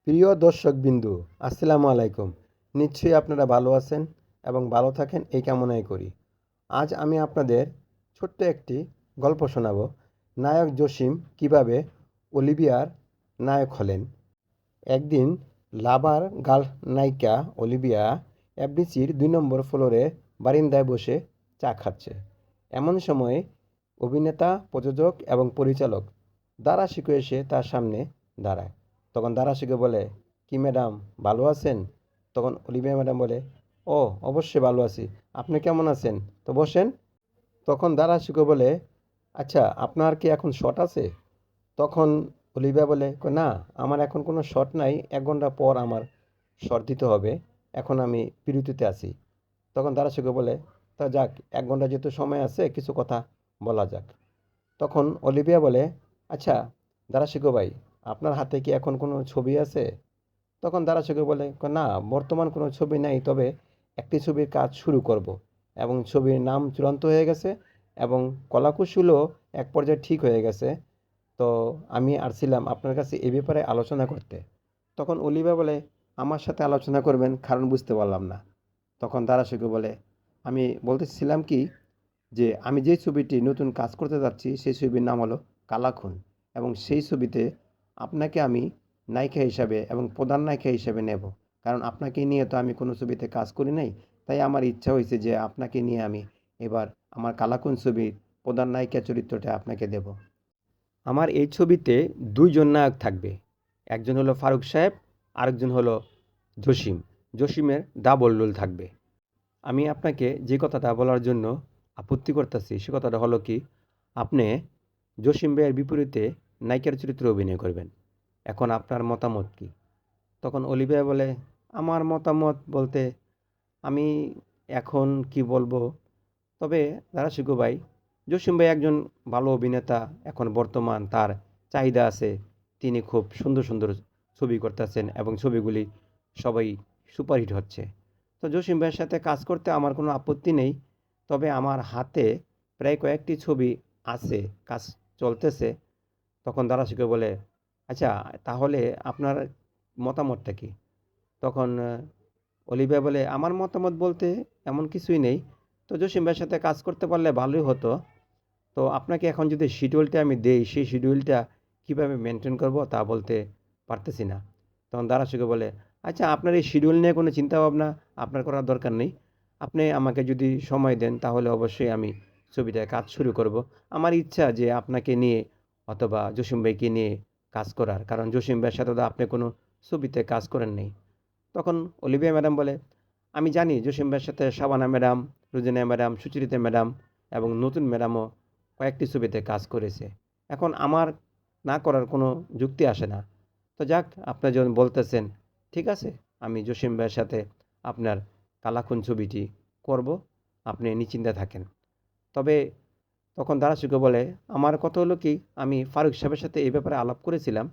প্রিয় দর্শকবিন্দু, আসসালামু আলাইকুম। নিশ্চয়ই আপনারা ভালো আছেন এবং ভালো থাকেন এই কামনাই করি। আজ আমি আপনাদের ছোট্ট একটি গল্প শোনাব। নায়ক জসিম কিভাবে অলিভিয়ার নায়ক হলেন। একদিন লাভার গার্ল নায়িকা অলিভিয়া এফডিসির 2 নম্বর ফ্লোরে বারিন্দায় বসে চা খাচ্ছে। এমন সময় অভিনেতা, প্রযোজক এবং পরিচালক দারাশিকো এসে তার সামনে দাঁড়ায়। তখন দারাশিকো বলে, কি ম্যাডাম, ভালো আছেন? তখন অলিভিয়া ম্যাডাম বলে, ও অবশ্যই ভালো আছি, আপনি কেমন আছেন? তো বসেন। তখন দারাশিকো বলে, আচ্ছা আপনার কি এখন শট আছে? তখন অলিভিয়া বলে, না আমার এখন কোনো শট নাই, 1 ঘন্টা পর আমার শট দিতে হবে, এখন আমি বিরতিতে আছি। তখন দারাশিকো বলে, তা যাক, 1 ঘন্টা যেহেতু সময় আছে কিছু কথা বলা যাক। তখন অলিভিয়া বলে, আচ্ছা দারাশিকো ভাই, আপনার হাতে কি এখন কোনো ছবি আছে? তখন দারাশিকো বলে, না বর্তমান কোনো ছবি নাই, তবে একটি ছবির কাজ শুরু করব এবং ছবির নাম চূড়ান্ত হয়ে গেছে এবং কলাকুশলও এক পর্যায়ে ঠিক হয়ে গেছে। তো আমি আসছিলাম আপনার কাছে এ ব্যাপারে আলোচনা করতে। তখন অলিভিয়া বলে, আমার সাথে আলোচনা করবেন, কারণ বুঝতে পারলাম না। তখন দারাশিকো বলে, আমি বলতেছিলাম কি, যে আমি যে ছবিটি নতুন কাজ করতে যাচ্ছি সেই ছবির নাম হলো কালাখুন, এবং সেই ছবিতে আপনাকে আমি নায়িকা হিসাবে এবং প্রধান নায়িকা হিসাবে নেব। কারণ আপনাকে নিয়ে তো আমি কোনো ছবিতে কাজ করি নাই, তাই আমার ইচ্ছা হয়েছে যে আপনাকে নিয়ে আমি এবার আমার কালাকুন ছবির প্রধান নায়িকা চরিত্রটা আপনাকে দেব। আমার এই ছবিতে 2 জন নায়ক থাকবে, একজন হলো ফারুক সাহেব, আরেকজন হলো জসিম। জসিমের ডাবল রোল থাকবে। আমি আপনাকে যে কথাটা বলার জন্য আপত্তি করতেছি সে কথাটা হলো কি, আপনি জসিম ভাইয়ের বিপরীতে নায়িকার চরিত্রে অভিনয় করবেন। এখন আপনার মতামত কি? তখন অলিভিয়া বলে, আমার মতামত বলতে আমি এখন কি বলবো, তবে দারাশিকো ভাই, জসিম ভাই একজন ভালো অভিনেতা, এখন বর্তমান তার চাহিদা আছে, তিনি খুব সুন্দর সুন্দর ছবি করতেছেন এবং ছবিগুলি সবাই সুপারহিট হচ্ছে। তো জসিম ভাইয়ের সাথে কাজ করতে আমার কোনো আপত্তি নেই, তবে আমার হাতে প্রায় কয়েকটি ছবি আছে, কাজ চলতেছে। তখন দারাশিকো বলে, আচ্ছা তাহলে আপনার মতামতটা কি? তখন অলিভিয়া বলে, আমার মতামত বলতে এমন কিছুই নেই, তো জসিম ভাইয়ের সাথে কাজ করতে পারলে ভালোই হতো। তো আপনাকে এখন যদি শিডিউলটা আমি দেই, সেই শিডিউলটা কীভাবে মেনটেন করব তা বলতে পারতেছি না। তখন দারাশিকো বলে, আচ্ছা আপনার এই শিডিউল নিয়ে কোনো চিন্তাভাবনা আপনার করার দরকার নেই। আপনি আমাকে যদি সময় দেন তাহলে অবশ্যই আমি ছবিটায় কাজ শুরু করব। আমার ইচ্ছা যে আপনাকে নিয়ে অথবা জসিম ভাইকে নিয়ে কাজ করার, কারণ জসিম ভাইয়ের সাথে তো আপনি কোনো ছবিতে কাজ করেন নাই। তখন অলিভিয়া ম্যাডাম বলে, আমি জানি জসিম ভাইয়ের সাথে Shabana madam, Rozina madam, Sucharita madam এবং নতুন ম্যাডামও কয়েকটি ছবিতে কাজ করেছে। এখন আমার না করার কোনো যুক্তি আসে না। তো যাক, আপনি যখন বলতেছেন, ঠিক আছে, আমি জসিম ভাইয়ের সাথে আপনার কালাকুন ছবিটি করব, আপনি নিশ্চিন্তে থাকেন। তবে তখন দারাশিকো বলে, আমার কথা হলো কি, আমি ফারুক সাহেবের সাথে এই ব্যাপারে আলাপ করেছিলাম,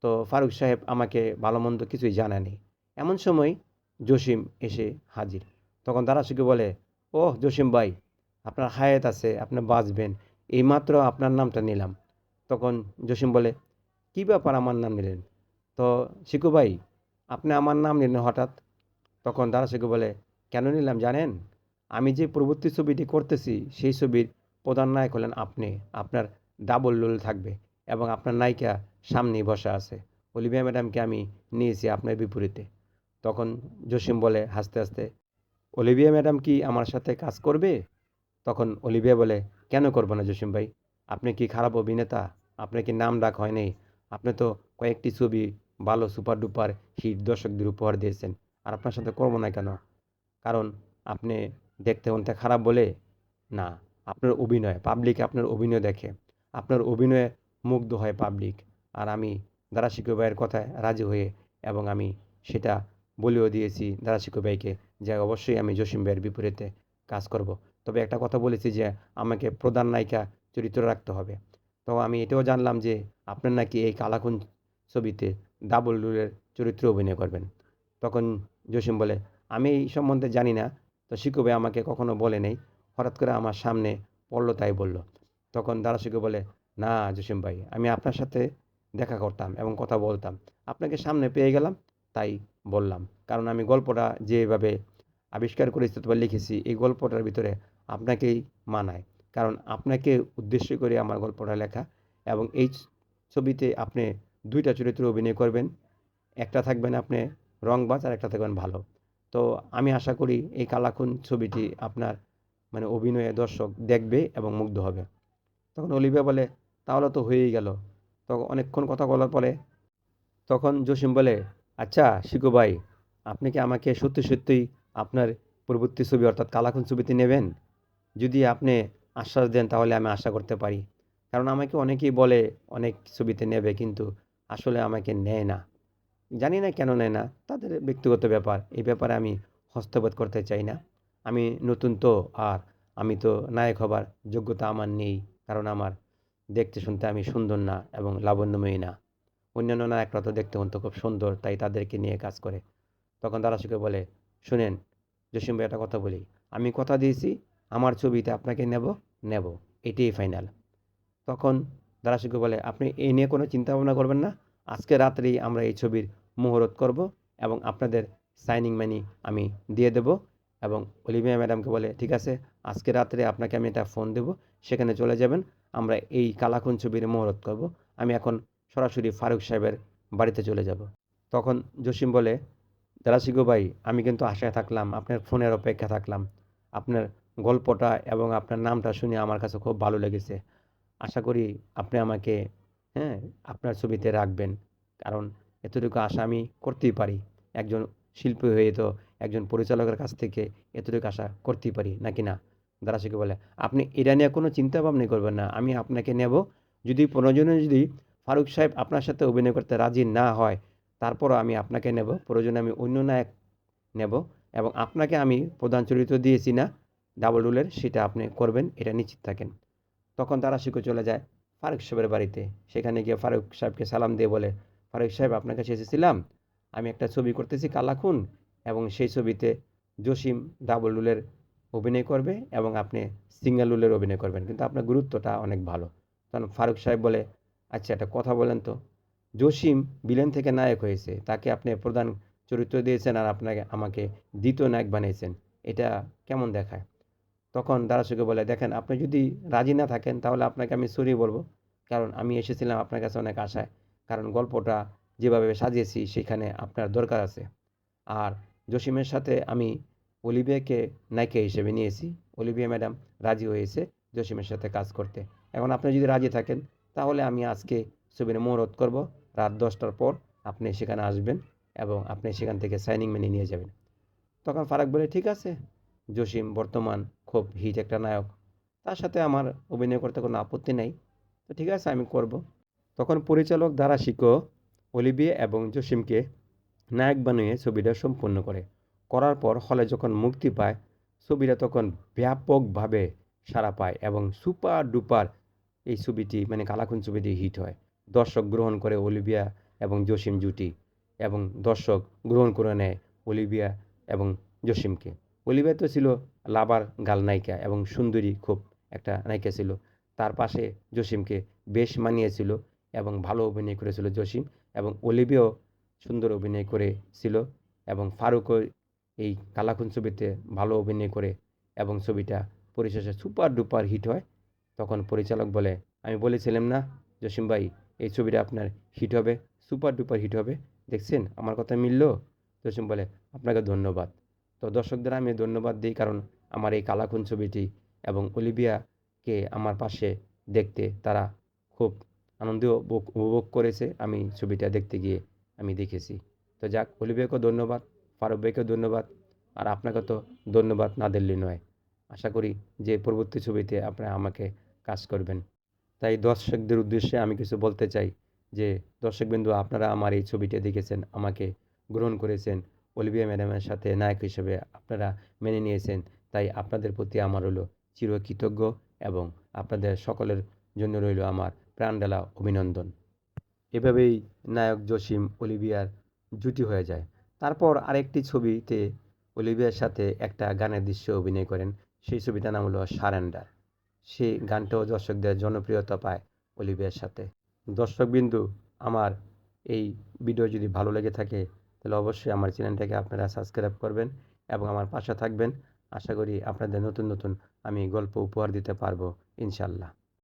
তো ফারুক সাহেব আমাকে ভালো মন্দ কিছুই জানায়নি। এমন সময় জসিম এসে হাজির। তখন দারাশিকো বলে, ওহ জসিম ভাই, আপনার হায়াত আছে, আপনি বাঁচবেন, এইমাত্র আপনার নামটা নিলাম। তখন জসিম বলে, কী ব্যাপার আমার নাম নিলেন? তো শিকু ভাই, আপনি আমার নাম নিলেন হঠাৎ? তখন দারাশিকো বলে, কেন নিলাম জানেন? আমি যে পরবর্তী ছবিটি করতেছি সেই ছবির প্রধান নায়ক হলেন আপনি। আপনার ডাবল রোল থাকবে এবং আপনার নায়িকা সামনেই বসা আছে। অলিভিয়া ম্যাডামকে আমি নিয়েছি আপনার বিপরীতে। তখন জসিম বলে হাসতে হাসতে, অলিভিয়া ম্যাডাম কি আমার সাথে কাজ করবে? তখন অলিভিয়া বলে, কেন করবো না জসিম ভাই? আপনি কি খারাপ অভিনেতা? আপনার কি নাম ডাক হয় নাই? আপনি তো কয়েকটি ছবি ভালো সুপার ডুপার হিট দর্শকদের উপহার দিয়েছেন, আর আপনার সাথে করবো না কেন? কারণ আপনি দেখতে অনেকটা খারাপ বলে না, আপনার অভিনয়, পাবলিক আপনার অভিনয় দেখে, আপনার অভিনয়ে মুগ্ধ হয় পাবলিক। আর আমি দারাশিকো ভাইয়ের কথায় রাজি হয়ে এবং আমি সেটা বলেও দিয়েছি দারাশিকো ভাইকে যে অবশ্যই আমি জসিম ভাইয়ের বিপরীতে কাজ করব। তবে একটা কথা বলেছি যে আমাকে প্রধান নায়িকা চরিত্র রাখতে হবে। তো আমি এটাও জানলাম যে আপনার নাকি এই কালাকুন ছবিতে ডাবল রোলের চরিত্রে অভিনয় করবেন। তখন জসিম বলে, আমি এই সম্বন্ধে জানি না, তো শিকু ভাই আমাকে কখনো বলে নেই, হঠাৎ করে আমার সামনে পড়ল তাই বলল। তখন দারাশিকো বলে, না জসিম ভাই, আমি আপনার সাথে দেখা করতাম এবং কথা বলতাম। আপনাকে সামনে পেয়ে গেলাম, তাই বললাম। কারণ আমি গল্পটা যেভাবে আবিষ্কার করেছি অথবা লিখেছি, এই গল্পটার ভিতরে আপনাকেই মানায়। কারণ আপনাকে উদ্দেশ্য করে আমার গল্পটা লেখা এবং এই ছবিতে আপনি ২ টা চরিত্রে অভিনয় করবেন। একটা থাকবেন আপনি রংবাজ আর একটা থাকবেন ভালো। তো আমি আশা করি এই কালাকুন ছবিটি আপনার মানে অভিনয়ে দর্শক দেখবে এবং মুগ্ধ হবে। তখন অলিভিয়া বলে, তাহলে তো হয়েই গেল। তো অনেকক্ষণ কথা বলার পরে তখন জসিম বলে, আচ্ছা শিকু ভাই, আপনি কি আমাকে সত্যি সত্যিই আপনার পরবর্তী ছবি অর্থাৎ কালাকুন ছবিতে নেবেন? যদি আপনি আশ্বাস দেন তাহলে আমি আশা করতে পারি। কারণ আমাকে অনেকেই বলে অনেক ছবিতে নেবে, কিন্তু আসলে আমাকে নেয় না। জানি না কেন নেয় না, তাদের ব্যক্তিগত ব্যাপার। এই ব্যাপারে আমি হস্তক্ষেপ করতে চাই না। আমি নতুন তো, আর আমি তো নায়ক হবার যোগ্যতা আমার নেই। কারণ আমার দেখতে শুনতে আমি সুন্দর না এবং লাবণ্যময়ী না। অন্যান্য নায়করা তো দেখতে শুনতে খুব সুন্দর, তাই তাদেরকে নিয়ে কাজ করে। তখন দারাসুকে বলে, শুনেন জসিম ভাই, একটা কথা বলি। আমি কথা দিয়েছি আমার ছবিতে আপনাকে নেব, নেব। এটাই ফাইনাল। তখন দারাসুকে বলে, আপনি এই নিয়ে কোনো চিন্তা ভাবনা করবেন না। আজকে রাত্রেই আমরা এই ছবির মুহূর্ত করব এবং আপনাদের সাইনিং মানি আমি দিয়ে দেব। এবং অলিভিয়া ম্যাডামকে বলে, ঠিক আছে, আজকে রাত্রে আপনাকে আমি একটা ফোন দেব, সেখানে চলে যাবেন। আমরা এই কালাকুন ছবির মুহূর্ত করব। আমি এখন সরাসরি ফারুক সাহেবের বাড়িতে চলে যাব। তখন জসিম বলে, দারাশিকো ভাই, আমি কিন্তু আশায় থাকলাম, আপনার ফোনের অপেক্ষা থাকলাম। আপনার গল্পটা এবং আপনার নামটা শুনে আমার কাছে খুব ভালো লেগেছে। আশা করি আপনি আমাকে, হ্যাঁ, আপনার ছবিতে রাখবেন। কারণ এতটুকু আশা আমি করতেই পারি। একজন শিল্পী হয়ে তো একজন পরিচালকের কাছ থেকে এতটুকু আশা করতেই পারি, নাকি না? দারাশিকো বলে, আপনি এটা নিয়ে কোনো চিন্তা ভাবনা করবেন না। আমি আপনাকে নেব। যদি প্রয়োজনে যদি ফারুক সাহেব আপনার সাথে অভিনয় করতে রাজি না হয়, তারপরও আমি আপনাকে নেব। প্রয়োজনে আমি অন্য নায়ক নেব এবং আপনাকে আমি প্রধান চরিত্র দিয়েছি না ডাবল রোলের, সেটা আপনি করবেন, এটা নিশ্চিত থাকেন। তখন তারা শিখে চলে যায় ফারুক সাহেবের বাড়িতে। সেখানে গিয়ে ফারুক সাহেবকে সালাম দিয়ে বলে, ফারুক সাহেব, আপনার কাছে এসেছিলাম। আমি একটা ছবি করতেছি কালাখুন, এবং সেই ছবিতে জসিম ডাবল রোলের অভিনয় করবে এবং আপনি সিঙ্গেল রোলের অভিনয় করবেন, কিন্তু আপনার গুরুত্বটা অনেক ভালো। তখন ফারুক সাহেব বলে, আচ্ছা একটা কথা বলেন তো, জসিম ভিলেন থেকে নায়ক হয়েছে, তাকে আপনি প্রধান চরিত্র দিয়েছেন আর আপনাকে আমাকে দ্বিতীয় নায়ক বানিয়েছেন, এটা কেমন দেখায়? তখন দারাসুকে বলে, দেখেন, আপনি যদি রাজি না থাকেন তাহলে আপনাকে আমি সরি বলবো। কারণ আমি এসেছিলাম আপনার কাছে অনেক আশায়। কারণ গল্পটা যেভাবে সাজিয়েছি সেখানে আপনার দরকার আছে। আর জসিমের সাথে আমি অলিভিয়াকে নায়িকা হিসেবে নিয়েছি। অলিভিয়া ম্যাডাম রাজি হয়েছে জসিমের সাথে কাজ করতে। এখন আপনি যদি রাজি থাকেন তাহলে আমি আজকে ছবির মুহূর্ত করব। রাত 10টার পর আপনি সেখানে আসবেন এবং আপনি সেখান থেকে সাইনিং মেনে নিয়ে যাবেন। তখন ফারাক বলে, ঠিক আছে, জসিম বর্তমান খুব হিট একটা নায়ক, তার সাথে আমার অভিনয় করতে কোনো আপত্তি নেই। তো ঠিক আছে, আমি করব। তখন পরিচালক দারাশিকো অলিভিয়া এবং জসিমকে নায়ক বানিয়ে ছবিটা সম্পূর্ণ করে। করার পর হলে যখন মুক্তি পায়, ছবিটা তখন ব্যাপকভাবে সাড়া পায় এবং সুপার ডুপার এই ছবিটি মানে কালাকুন ছবিটি হিট হয়। দর্শক গ্রহণ করে অলিভিয়া এবং জসিম জুটি, এবং দর্শক গ্রহণ করে নেয় অলিভিয়া এবং জসিমকে। অলিভিয়া তো ছিল লাভার গার্ল নায়িকা এবং সুন্দরী খুব একটা নায়িকা ছিল। তার পাশে জসিমকে বেশ মানিয়েছিল এবং ভালো অভিনয় করেছিল জসিম, এবং অলিভিয়াও সুন্দর অভিনয় করেছিল, এবং ফারুকও এই কালাকুন ছবিতে ভালো অভিনয় করে এবং ছবিটা পরিশেষে সুপার ডুপার হিট হয়। তখন পরিচালক বলে, আমি বলেছিলাম না জসিম ভাই, এই ছবিটা আপনার হিট হবে, সুপার ডুপার হিট হবে। দেখছেন আমার কথা মিলল? জসিম বলে, আপনাকে ধন্যবাদ। তো দর্শকদের আমি ধন্যবাদ দিই, কারণ আমার এই কালাকুন ছবিটি এবং অলিভিয়াকে আমার পাশে দেখতে তারা খুব আনন্দ উপভোগ করেছে। আমি ছবিটা দেখতে গিয়ে আমি দেখেছি। তো যাক, অলিভিয়াকেও ধন্যবাদ, ফারুক ভাইকেও ধন্যবাদ, আর আপনাকে তো ধন্যবাদ না দিলেই নয়। আশা করি যে পরবর্তী ছবিতে আপনারা আমাকে কাজ করবেন। তাই দর্শকদের উদ্দেশ্যে আমি কিছু বলতে চাই যে, দর্শকবৃন্দ, আপনারা আমার এই ছবিটি দেখেছেন, আমাকে গ্রহণ করেছেন, অলিভিয়া ম্যাডামের সাথে নায়ক হিসেবে আপনারা মেনে নিয়েছেন। তাই আপনাদের প্রতি আমার হলো চিরকৃতজ্ঞ, এবং আপনাদের সকলের জন্য রইল আমার প্রাণঢালা অভিনন্দন। এভাবেই নায়ক জসিম অলিভিয়ার জুটি হয়ে যায়। তারপর আরেকটি ছবিতে অলিভিয়ার সাথে একটা গানের দৃশ্যে অভিনয় করেন। সেই ছবিটার নাম হলো সারেন্ডার। সেই গানটাও দর্শকদের জনপ্রিয়তা পায় অলিভিয়ার সাথে। দর্শকবিন্দু, আমার এই ভিডিও যদি ভালো লেগে থাকে তাহলে অবশ্যই আমার চ্যানেলটাকে আপনারা সাবস্ক্রাইব করবেন এবং আমার পাশে থাকবেন। আশা করি আপনাদের নতুন নতুন আমি গল্প উপহার দিতে পারবো ইনশাল্লাহ।